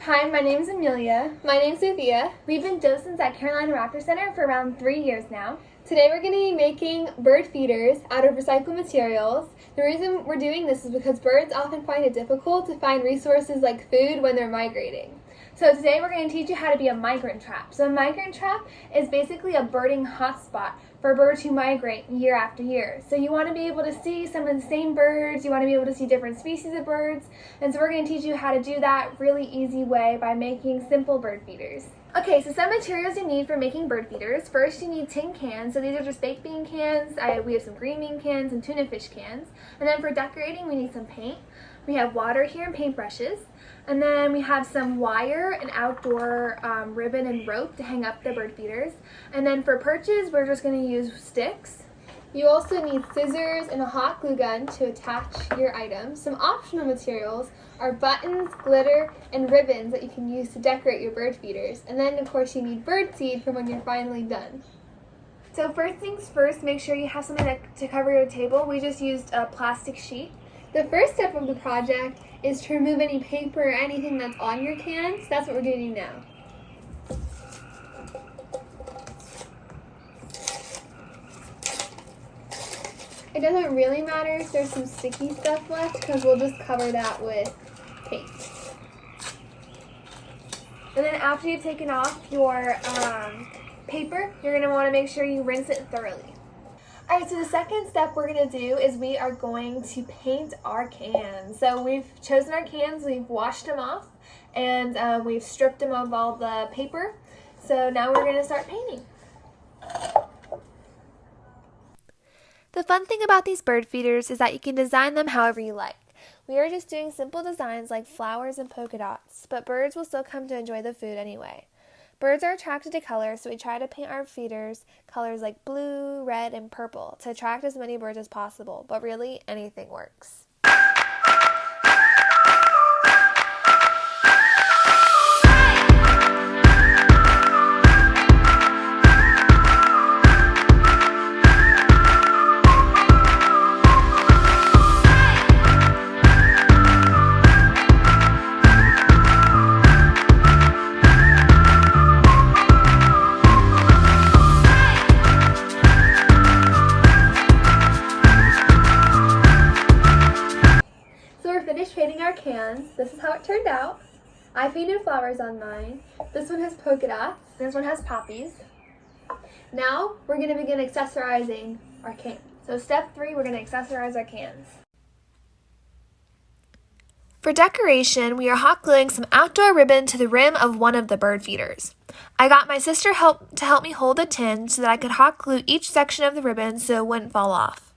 Hi, my name's Amelia. My name's Sophia. We've been docents at Carolina Raptor Center for around 3 years now. Today we're going to be making bird feeders out of recycled materials. The reason we're doing this is because birds often find it difficult to find resources like food when they're migrating. So today we're going to teach you how to be a migrant trap. So a migrant trap is basically a birding hotspot for birds who migrate year after year. So you want to be able to see some of the same birds, you want to be able to see different species of birds, and so we're going to teach you how to do that really easy way by making simple bird feeders. Okay, so some materials you need for making bird feeders. First, you need tin cans. So these are just baked bean cans. We have some green bean cans and tuna fish cans. And then for decorating, we need some paint. We have water here and paintbrushes. And then we have some wire and outdoor ribbon and rope to hang up the bird feeders. And then for perches, we're just going to use sticks. You also need scissors and a hot glue gun to attach your items. Some optional materials are buttons, glitter, and ribbons that you can use to decorate your bird feeders. And then, of course, you need bird seed for when you're finally done. So first things first, make sure you have something to cover your table. We just used a plastic sheet. The first step of the project is to remove any paper or anything that's on your cans. That's what we're going to do now. It doesn't really matter if there's some sticky stuff left because we'll just cover that with paint. And then after you've taken off your paper, you're going to want to make sure you rinse it thoroughly. Alright, so the second step we're going to do is we are going to paint our cans. So we've chosen our cans, we've washed them off, and we've stripped them of all the paper. So now we're going to start painting. The fun thing about these bird feeders is that you can design them however you like. We are just doing simple designs like flowers and polka dots, but birds will still come to enjoy the food anyway. Birds are attracted to color, so we try to paint our feeders colors like blue, red, and purple to attract as many birds as possible, but really anything works. Painting our cans. This is how it turned out. I painted flowers on mine. This one has polka dots. This one has poppies. Now we're going to begin accessorizing our cans. So step 3, we're going to accessorize our cans. For decoration, we are hot gluing some outdoor ribbon to the rim of one of the bird feeders. I got my sister to help me hold the tin so that I could hot glue each section of the ribbon so it wouldn't fall off.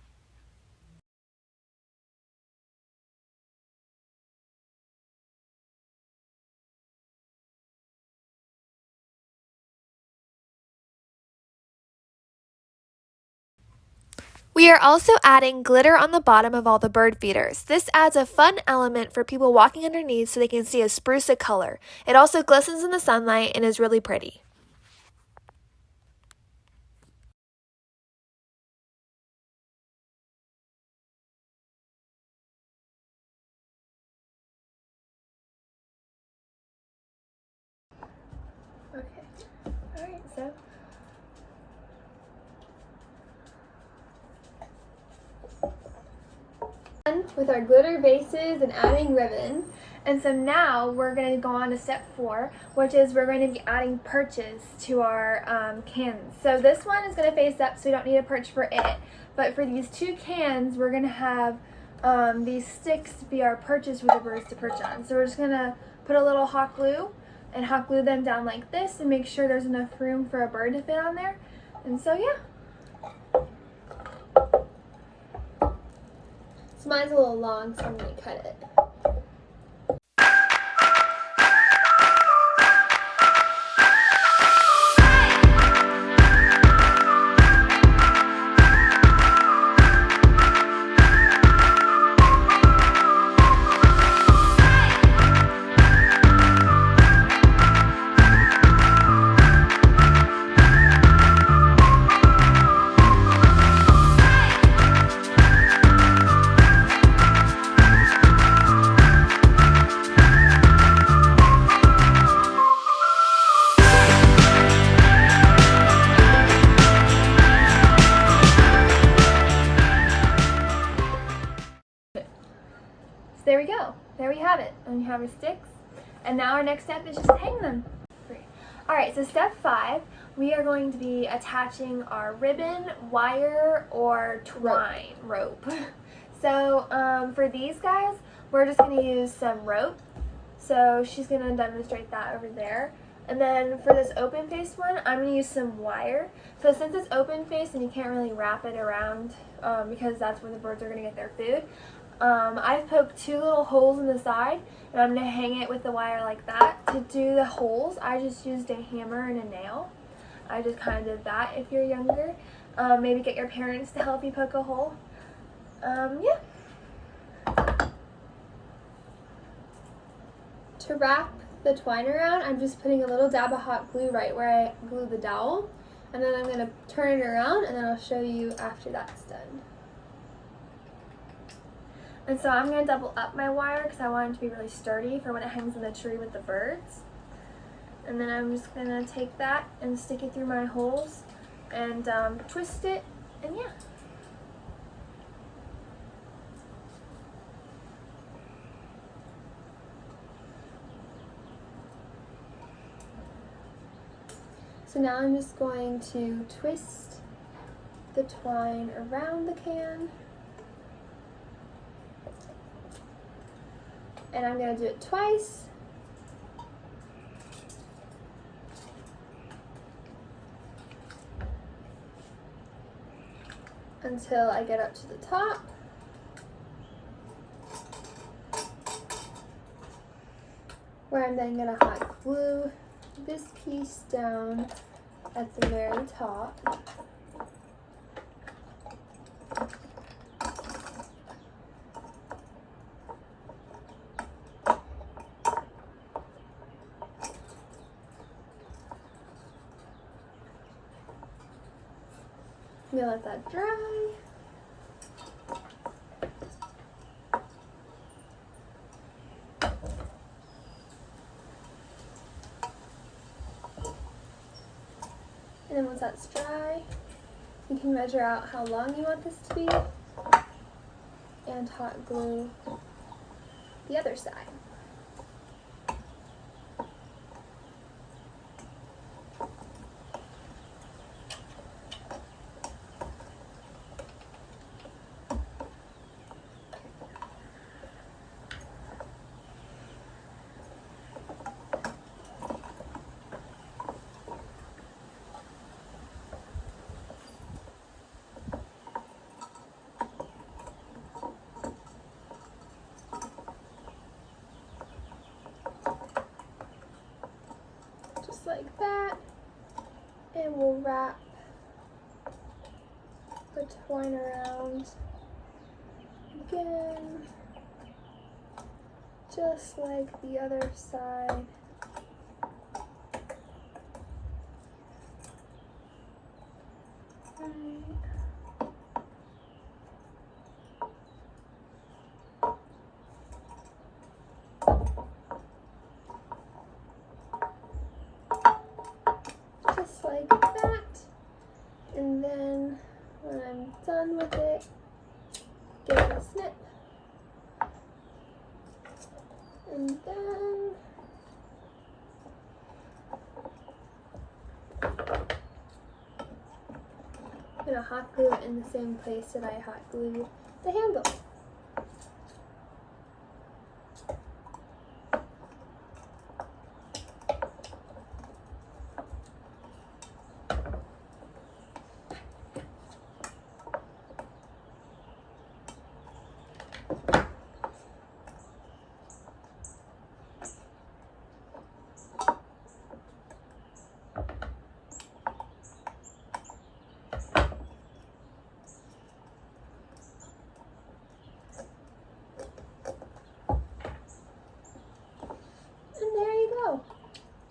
We are also adding glitter on the bottom of all the bird feeders. This adds a fun element for people walking underneath so they can see a spruce of color. It also glistens in the sunlight and is really pretty. Okay, alright, so with our glitter bases and adding ribbon. And so now we're going to go on to step 4, which is we're going to be adding perches to our cans. So this one is going to face up, so we don't need a perch for it. But for these 2 cans, we're going to have these sticks be our perches for the birds to perch on. So we're just going to put a little hot glue and hot glue them down like this and make sure there's enough room for a bird to fit on there. And so yeah. Mine's a little long, so I'm going to cut it. have your sticks. And now our next step is just hang them. Alright, so step 5, we are going to be attaching our ribbon, wire, or twine, rope. So for these guys, we're just going to use some rope. So she's going to demonstrate that over there. And then for this open face one, I'm going to use some wire. So since it's open face and you can't really wrap it around because that's where the birds are going to get their food, I've poked 2 little holes in the side, and I'm going to hang it with the wire like that. To do the holes, I just used a hammer and a nail. I just kind of did that. If you're younger, maybe get your parents to help you poke a hole. Yeah. To wrap the twine around, I'm just putting a little dab of hot glue right where I glue the dowel, and then I'm going to turn it around, and then I'll show you after that's done. And so I'm going to double up my wire because I want it to be really sturdy for when it hangs in the tree with the birds. And then I'm just going to take that and stick it through my holes and twist it, and yeah. So now I'm just going to twist the twine around the can. And I'm going to do it twice. Until I get up to the top. Where I'm then going to hot glue this piece down at the very top. I'm gonna let that dry. And then once that's dry, you can measure out how long you want this to be and hot glue the other side. Like that, and we'll wrap the twine around again, just like the other side. Like that, and then when I'm done with it, give it a snip, and then I'm going to hot glue it in the same place that I hot glued the handle.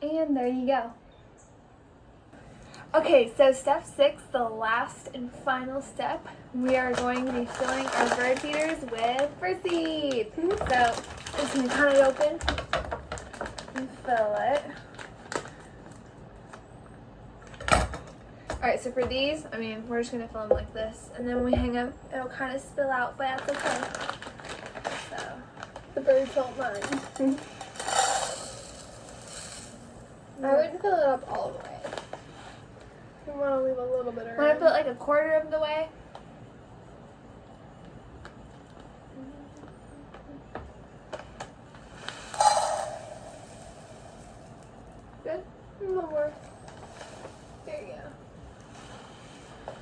And there you go. Okay, so step 6, the last and final step, we are going to be filling our bird feeders with bird seed. So just going to cut it open and fill it. Alright, so for these, we're just going to fill them like this. And then when we hang them, it'll kind of spill out, but that's okay. So the birds don't mind. I wouldn't fill it up all the way. You want to leave a little bit around. Want to put like a quarter of the way? Good? A little more. There you go.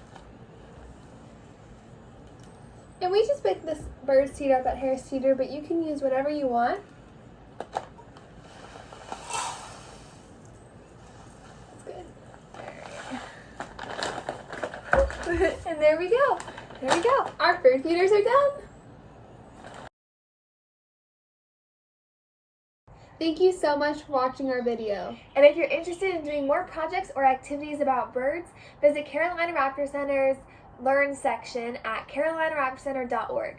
And we just picked this bird seed up at Harris Teeter, but you can use whatever you want. And there we go. There we go. Our bird feeders are done. Thank you so much for watching our video. And if you're interested in doing more projects or activities about birds, visit Carolina Raptor Center's Learn section at carolinaraptorcenter.org.